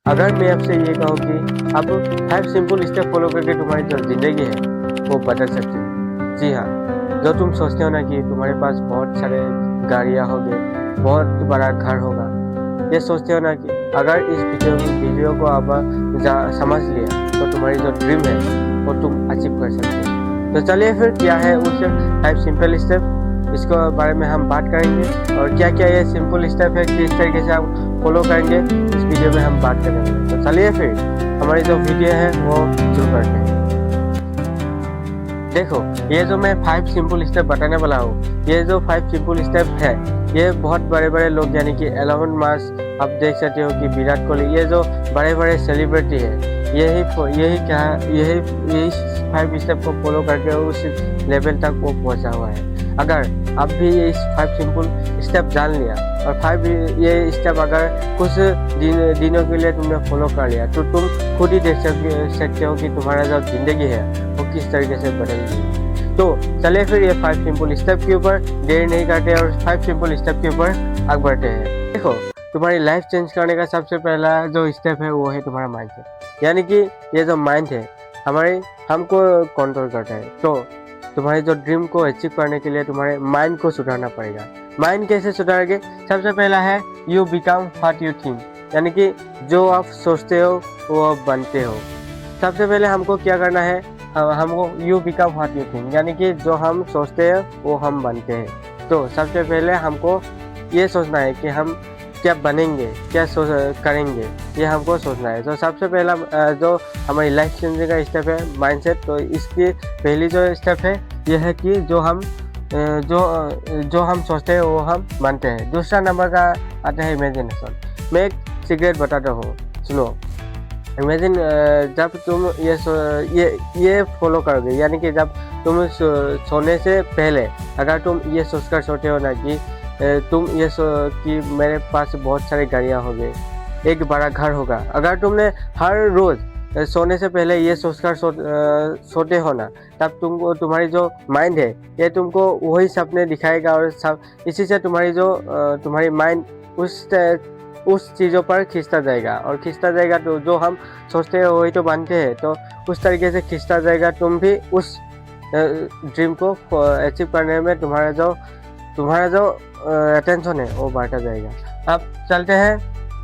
अगर मैं आपसे ये कहूँ कि अब 5 सिंपल स्टेप फॉलो करके तुम्हारी जो ज़िंदगी है वो बदल सकती है। जी हाँ, जो तुम सोचते हो ना कि तुम्हारे पास बहुत सारे गाड़ियाँ होंगे, बहुत बड़ा घर होगा, ये सोचते हो ना कि अगर इस वीडियो को आप समझ लिया तो तुम्हारी जो ड्रीम है वो तुम अचीव कर सकते हो। तो चलिए फिर क्या है उस 5 सिंपल स्टेप, इसके बारे में हम बात करेंगे और क्या क्या ये सिंपल स्टेप है, किस तरीके से हम फॉलो करेंगे, इस वीडियो में हम बात करेंगे। तो चलिए फिर हमारी जो वीडियो है वो शुरू करते हैं। देखो, ये जो मैं 5 सिंपल स्टेप बताने वाला हूँ, ये जो 5 सिंपल स्टेप है, ये बहुत बड़े बड़े लोग यानी कि एलोन मस्क, आप देख सकते हो कि विराट कोहली, ये जो बड़े बड़े सेलिब्रिटी है, यही 5 स्टेप को फॉलो करके उस लेवल तक वो पहुंचा हुआ है। अगर आप भी इस 5 सिंपल स्टेप जान लिया और 5 ये स्टेप अगर कुछ दिनों के लिए तुमने फॉलो कर लिया तो तुम खुद ही देख सकते हो कि तुम्हारा जो जिंदगी है वो किस तरीके से बदलेगी। तो चलिए फिर ये 5 सिंपल स्टेप के ऊपर देर नहीं करते और 5 सिंपल स्टेप के ऊपर आगे बढ़ते हैं। देखो, तुम्हारी लाइफ चेंज करने का सबसे पहला जो स्टेप है वो है तुम्हारा माइंडसेट, यानी कि ये जो माइंड है हमको कंट्रोल करता है। तो तुम्हारे जो ड्रीम को अचीव करने के लिए तुम्हारे माइंड को सुधारना पड़ेगा। माइंड कैसे सुधारोगे? सबसे पहला है you become what you think, यानी कि जो आप सोचते हो वो आप बनते हो। सबसे पहले हमको क्या करना है, हमको you become what you think, यानी कि जो हम सोचते हैं वो हम बनते हैं। तो सबसे पहले हमको ये सोचना है कि हम क्या बनेंगे, क्या करेंगे, ये हमको सोचना है। तो सबसे पहला जो हमारी लाइफ चेंजिंग का स्टेप है माइंडसेट, तो इसकी पहली जो स्टेप है ये है कि जो हम सोचते हैं वो हम बनते हैं। दूसरा नंबर का आता है इमेजिनेशन। मैं एक सीक्रेट बताता हूँ, सुनो। इमेजिन, जब तुम ये फॉलो करोगे, यानी कि जब तुम सोने से पहले अगर तुम ये सोचकर सोते हो ना कि तुम ये कि मेरे पास बहुत सारे गाड़ियाँ होंगे, एक बड़ा घर होगा, अगर तुमने हर रोज़ सोने से पहले ये सोचकर सोते हो ना, तब तुमको तुम्हारी जो माइंड है ये तुमको वही सपने दिखाएगा और इसी से तुम्हारी माइंड उस चीज़ों पर खींचता जाएगा और खींचता जाएगा। तो जो हम सोचते हैं वही तो बनते हैं। तो उस तरीके से खींचता जाएगा, तुम भी उस ड्रीम को अचीव करने में तुम्हारा जो अटेंशन है वो बढ़ता जाएगा। अब चलते हैं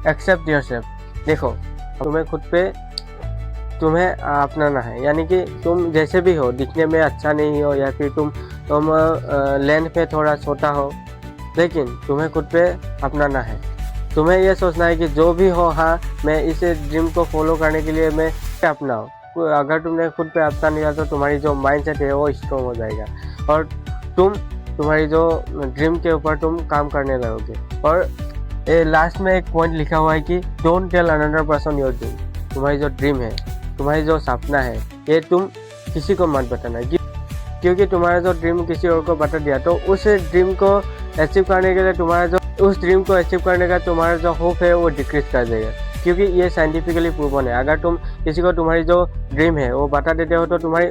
एक्सेप्ट योरसेल्फ। देखो, तुम्हें अपनाना है, यानी कि तुम जैसे भी हो, दिखने में अच्छा नहीं हो या फिर तुम लेंथ पे थोड़ा छोटा हो, लेकिन तुम्हें खुद पे अपनाना है। तुम्हें ये सोचना है कि जो भी हो, हाँ, मैं इस ड्रीम को फॉलो करने के लिए मैं अपनाऊँ। अगर तुमने खुद पे अपना लिया तो तुम्हारी जो माइंडसेट है वो स्ट्रॉन्ग हो जाएगा और तुम्हारी जो ड्रीम के ऊपर तुम काम करने लगोगे। और लास्ट में एक पॉइंट लिखा हुआ है कि don't tell another person your dream. तुम्हारी जो ड्रीम है, तुम्हारी जो सपना है, ये तुम किसी को मत बताना, क्योंकि तुम्हारा जो ड्रीम किसी और को बता दिया तो उस ड्रीम को अचीव करने के लिए तुम्हारा जो होप है वो डिक्रीज कर देगा, क्योंकि ये साइंटिफिकली प्रूवन है। अगर तुम किसी को तुम्हारी जो ड्रीम है वो बता देते हो तो तुम्हारी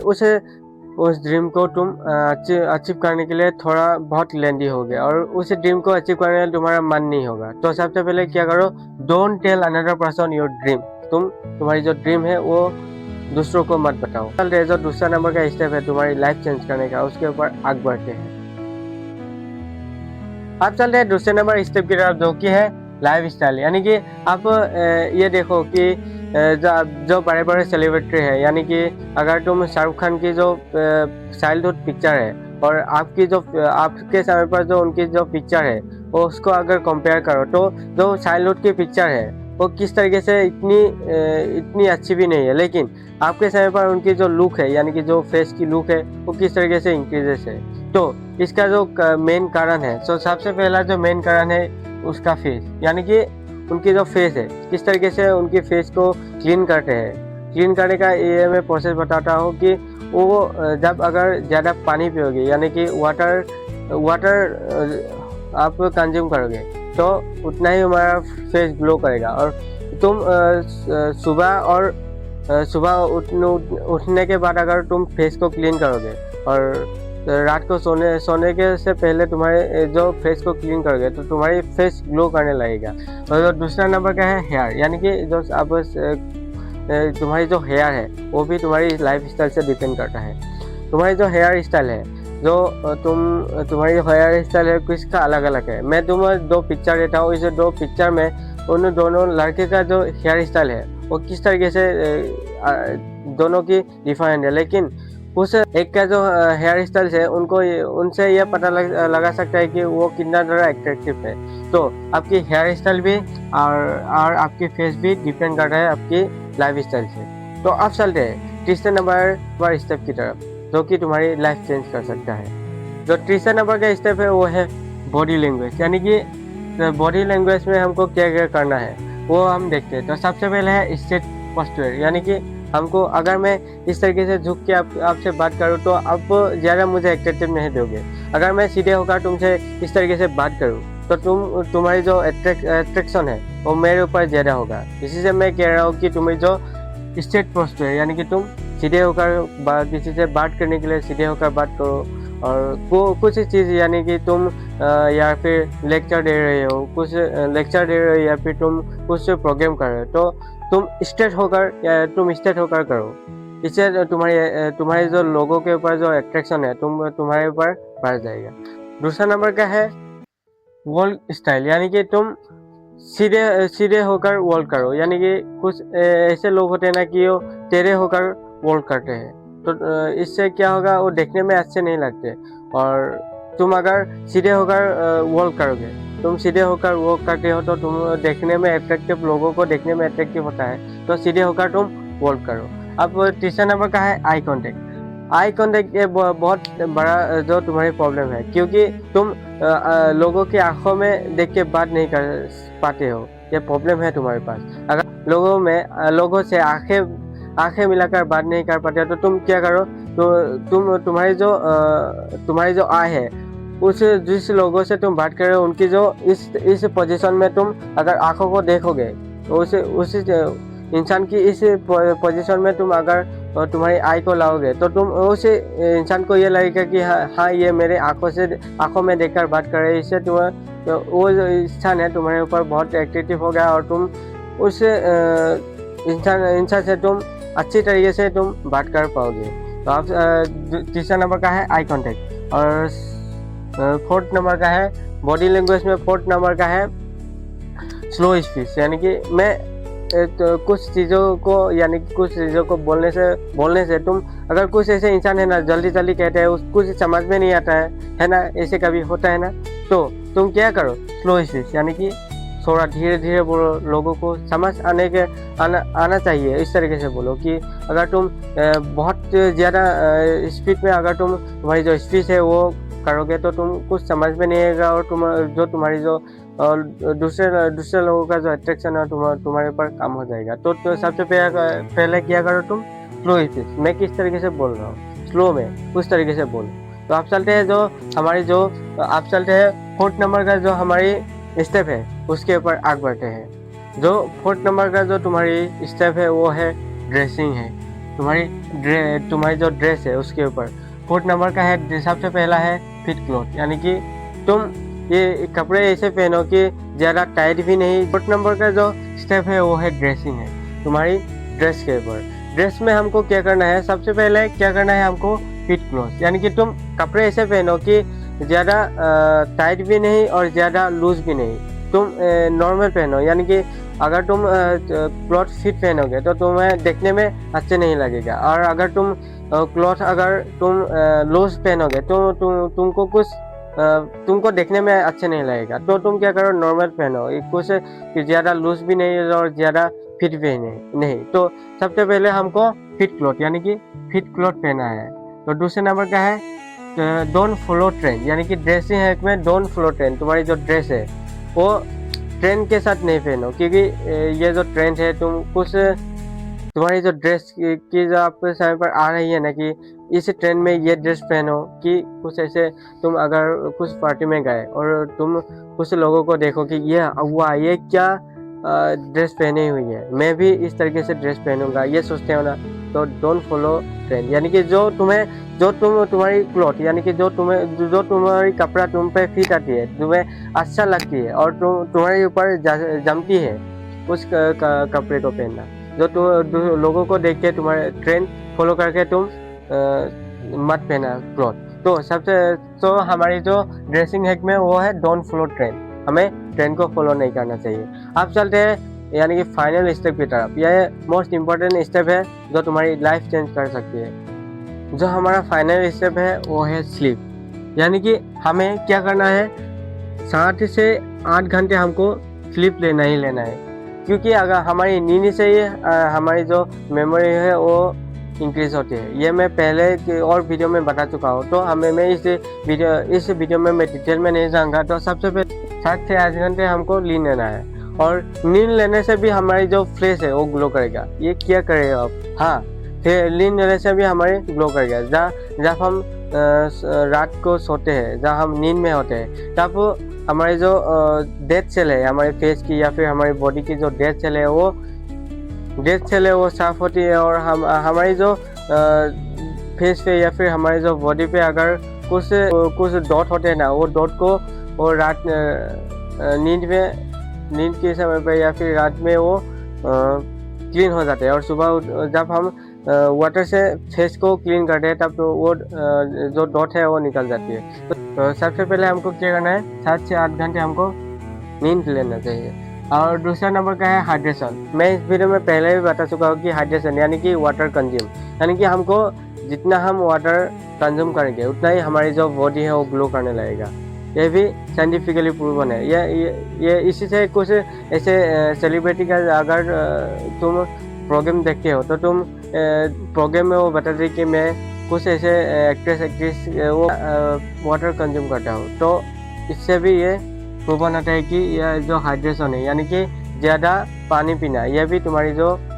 उस ड्रीम को तुम अचीव करने के लिए थोड़ा बहुत लेंदी हो गया और उस ड्रीम को अचीव करने के लिए तुम्हारा मन नहीं होगा। तो सबसे पहले क्या करो, don't tell another person your dream. तुम्हारी जो ड्रीम है वो दूसरों को मत बताओ। चलते जो दूसरा नंबर का स्टेप है तुम्हारी लाइफ चेंज करने का, उसके ऊपर आगे बढ़ते हैं। अब चलते हैं दूसरे नंबर स्टेप की तरफ, जो कि है लाइफ स्टाइल। यानी कि आप ये देखो कि जो बड़े बड़े सेलिब्रिटी है, यानी कि अगर तुम शाहरुख खान की जो चाइल्डहुड पिक्चर है और आपके समय पर जो उनकी जो पिक्चर है वो उसको अगर कंपेयर करो तो जो चाइल्डहुड की पिक्चर है वो किस तरीके से इतनी अच्छी भी नहीं है, लेकिन आपके समय पर उनकी जो लुक है, यानी कि जो फेस की लुक है वो किस तरीके से इंक्रीजेस है। तो इसका जो मेन कारण है, तो सबसे पहला जो मेन कारण है उसका फेस, यानी कि उनकी जो फेस है किस तरीके से उनकी फेस को क्लीन करते हैं। क्लीन करने का ये मैं प्रोसेस बताता हूँ कि वो जब अगर ज़्यादा पानी पियोगे, यानी कि वाटर आप कंज्यूम करोगे तो उतना ही हमारा फेस ग्लो करेगा। और तुम सुबह उठने के बाद अगर तुम फेस को क्लीन करोगे और रात को सोने के से पहले तुम्हारे जो फेस को क्लीन करोगे तो तुम्हारी फेस ग्लो करने लगेगा। और दूसरा नंबर का है हेयर, यानी कि जो अब तुम्हारी जो हेयर है वो भी तुम्हारी लाइफ स्टाइल से डिपेंड करता है। तुम्हारी जो हेयर स्टाइल है, जो तुम्हारी हेयर स्टाइल है किसका अलग अलग है। मैं तुम्हें 2 पिक्चर देता हूँ, इस 2 पिक्चर में उन दोनों लड़के का जो हेयर स्टाइल है वो किस तरीके से दोनों की डिफरेंट है, लेकिन उस एक का जो हेयर स्टाइल है उनसे यह पता लगा सकता है कि वो कितना ज़्यादा अट्रैक्टिव है। तो आपकी हेयर स्टाइल भी और आपकी फेस भी डिपेंड कर रहा है आपकी लाइफ स्टाइल से। तो अब चलते हैं तीसरे नंबर स्टेप की तरफ, जो कि तुम्हारी लाइफ चेंज कर सकता है। जो तीसरे नंबर का स्टेप है वो है बॉडी लैंग्वेज, यानी कि बॉडी लैंग्वेज में हमको क्या क्या करना है वो हम देखते हैं। तो सबसे पहले है स्ट्रेट पोस्चर, यानी कि हमको अगर मैं इस तरीके से झुक के आपसे बात करूँ तो आप ज़्यादा मुझे अट्रैक्टिव नहीं दोगे। अगर मैं सीधे होकर तुमसे इस तरीके से बात करूँ तो तुम्हारी जो अट्रैक्शन है वो मेरे ऊपर ज़्यादा होगा। इसी से मैं कह रहा हूँ कि तुम्हें जो स्ट्रेट पोस्चर है, यानी कि तुम सीधे होकर किसी से बात करने के लिए सीधे होकर बात करो। और कुछ चीज़, यानी कि तुम या फिर लेक्चर दे रहे हो, कुछ लेक्चर दे रहे हो या फिर तुम कुछ प्रोग्राम कर रहे हो तो तुम स्ट्रेट होकर करो। इससे तुम्हारे जो लोगों के ऊपर जो अट्रैक्शन है तुम्हारे ऊपर बढ़ जाएगा। दूसरा नंबर का है वॉक स्टाइल, यानी कि तुम सीधे होकर वॉक करो। यानी कि कुछ ऐसे लोग होते हैं ना कि वो टेढ़े होकर वॉक करते हैं, तो इससे क्या होगा, वो देखने में अच्छे नहीं लगते। और तुम अगर सीधे होकर वॉक करोगे, तुम सीधे होकर वॉक करते हो तो तुम देखने में अट्रैक्टिव, लोगों को देखने में अट्रैक्टिव होता है, तो सीधे होकर तुम वॉक करो। अब तीसरा नंबर का है आई कॉन्टेक्ट। ये बहुत बड़ा जो तुम्हारी प्रॉब्लम है, क्योंकि तुम लोगों की आंखों में देख के बात नहीं कर पाते हो। ये प्रॉब्लम है तुम्हारे पास। अगर लोगों से आंखें मिलाकर बात नहीं कर पाते हो तो तुम क्या करो, तो तुम्हारी जो आय है, जिस लोगों से तुम बात कर रहे हो उनकी जो इस पोजीशन में तुम अगर आंखों को देखोगे तो उस इंसान की इस पोजीशन में तुम अगर तुम्हारी आई को लाओगे तो तुम उस इंसान को ये लगेगा कि हाँ ये मेरे आंखों में देखकर बात कर रहे हैं। इससे तो वो जो इंसान है तुम्हारे ऊपर बहुत एट्रैक्टिव हो गया और तुम उस इंसान से तुम अच्छी तरीके से तुम बात कर पाओगे। तो आप तीसरा नंबर का है आई कॉन्टेक्ट। और फोर्थ नंबर का है बॉडी लैंग्वेज में, फोर्थ नंबर का है स्लो स्पीच, यानी कि मैं तो कुछ चीज़ों को बोलने से तुम अगर कुछ ऐसे इंसान है ना जल्दी कहते हैं, कुछ समझ में नहीं आता है ना, ऐसे कभी होता है ना, तो तुम क्या करो, स्लो स्पीच, यानी कि थोड़ा धीरे बोलो, लोगों को समझ आना चाहिए। इस तरीके से बोलो कि अगर तुम बहुत ज़्यादा स्पीड में अगर तुम्हारी जो स्पीच है वो करोगे तो तुम कुछ समझ में नहीं आएगा और तुम्हारी जो दूसरे लोगों का जो अट्रैक्शन है तुम्हारे ऊपर कम हो जाएगा। तो सबसे पहले क्या करो, तुम स्लो स्पीच, मैं किस तरीके से बोल रहा हूँ स्लो में उस तरीके से बोलो। तो आप चलते हैं फोर्थ नंबर का जो हमारी स्टेप है उसके ऊपर आगे बढ़ते हैं। जो फोर्थ नंबर का जो तुम्हारी स्टेप है वो है ड्रेसिंग है, तुम्हारी जो ड्रेस है उसके ऊपर। फोर्थ नंबर का है, सबसे पहला है फिट क्लॉथ, यानी कि तुम ये कपड़े ऐसे पहनो कि ज़्यादा टाइट भी नहीं। फोर्थ नंबर का जो स्टेप है वो है ड्रेसिंग है, तुम्हारी ड्रेस के ऊपर। ड्रेस में हमको क्या करना है, सबसे पहले क्या करना है हमको फिट क्लॉथ, यानी कि तुम कपड़े ऐसे पहनो कि ज़्यादा टाइट भी नहीं और ज़्यादा लूज भी नहीं, तुम नॉर्मल पहनो। यानी कि अगर तुम क्लॉथ फिट पहनोगे तो तुम्हें देखने में अच्छे नहीं लगेगा, और अगर तुम क्लॉथ अगर तुम लूज पहनोगे तो तुमको देखने में अच्छे नहीं लगेगा। तो तुम क्या करो, नॉर्मल पहनो, कुछ ज़्यादा लूज भी नहीं और ज़्यादा फिट भी नहीं। तो सबसे पहले हमको फिट क्लॉथ, यानी कि फिट क्लॉथ पहना है। तो दूसरे नंबर का है डोंट फॉलो ट्रेंड, यानी कि ड्रेसिंग है में डोंट फॉलो ट्रेंड। तुम्हारी जो ड्रेस है वो ट्रेंड के साथ नहीं पहनो, क्योंकि ये जो ट्रेंड है तुम्हारी जो ड्रेस की जो आपके समय पर आ रही है ना कि इस ट्रेंड में ये ड्रेस पहनो, कि कुछ ऐसे तुम अगर कुछ पार्टी में गए और तुम कुछ लोगों को देखो कि ये क्या ड्रेस पहनी हुई है, मैं भी इस तरीके से ड्रेस पहनूंगा, ये सोचते हो ना, तो डोंट फॉलो ट्रेंड, यानी कि जो तुम्हारी क्लॉथ, यानी कि जो तुम्हारी कपड़ा तुम पे फिट आती है, तुम्हें अच्छा लगती है और तुम्हारे ऊपर जमती है, उस कपड़े को पहनना। जो लोगों को देख के तुम्हारे ट्रेंड फॉलो करके तुम मत पहना क्लॉथ। तो सबसे तो हमारी जो ड्रेसिंग हैक में वो है डोंट फॉलो ट्रेंड, हमें ट्रेंड को फॉलो नहीं करना चाहिए। अब चलते हैं यानी कि फाइनल स्टेप की तरफ। यह मोस्ट इम्पोर्टेंट स्टेप है जो तुम्हारी लाइफ चेंज कर सकती है। जो हमारा फाइनल स्टेप है वो है स्लीप, यानी कि हमें क्या करना है, 7 से 8 घंटे हमको स्लीप लेना ही लेना है, क्योंकि अगर हमारी नींद से ही हमारी जो मेमोरी है वो इंक्रीज होती है। ये मैं पहले के और वीडियो में बता चुका हूँ, तो मैं इस वीडियो में मैं डिटेल में नहीं जाऊँगा। तो सबसे पहले 7 से 8 घंटे हमको नींद लेना है, और नींद लेने से भी हमारी जो फेस है वो ग्लो करेगा। ये क्या करेगा आप, हाँ, फिर नींद लेने से भी हमारे ग्लो करेगा। जब हम रात को सोते हैं, जब हम नींद में होते हैं, तब हमारे जो डेड सेल है हमारे फेस की या फिर हमारी बॉडी की जो डेड सेल है वो साफ होती है, और हमारी जो फेस पे या फिर हमारे जो बॉडी पे अगर कुछ डॉट होते हैं ना, वो डॉट को वो रात नींद के समय पे या फिर रात में वो क्लीन हो जाते हैं, और सुबह जब हम वाटर से फेस को क्लीन करते हैं तब तो वो जो डॉट है वो निकल जाती है। तो सबसे पहले हमको क्या करना है, 7 से 8 घंटे हमको नींद लेना चाहिए। और दूसरा नंबर का है हाइड्रेशन। मैं इस वीडियो में पहले भी बता चुका हूँ कि हाइड्रेशन यानी कि वाटर कंज्यूम, यानी कि हमको जितना हम वाटर कंज्यूम करेंगे उतना ही हमारी जो बॉडी है वो ग्लो करने लगेगा। ये भी साइंटिफिकली प्रूवन है। ये इसी से कुछ ऐसे सेलिब्रिटी का अगर तुम प्रोग्राम देखते हो तो तुम प्रोग्राम में वो बताते कि मैं कुछ ऐसे एक्ट्रेस वो वाटर कंज्यूम करता हूँ, तो इससे भी ये प्रूवन होता है कि यह जो हाइड्रेशन है यानी कि ज़्यादा पानी पीना, यह भी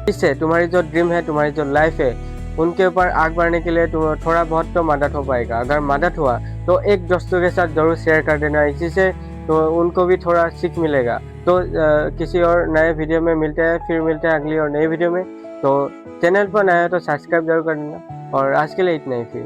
इससे तुम्हारी जो ड्रीम है, तुम्हारी जो लाइफ है, उनके ऊपर आग बढ़ने के लिए तुम थोड़ा बहुत तो मदद हो पाएगा। अगर मदद हुआ तो एक दोस्तों के साथ जरूर शेयर कर देना, इसी से तो उनको भी थोड़ा सीख मिलेगा। तो किसी और नए वीडियो में मिलते हैं, फिर मिलते हैं अगली और नई वीडियो में। तो चैनल पर नया है तो सब्सक्राइब जरूर कर देना, और आज के लिए इतना ही फिर।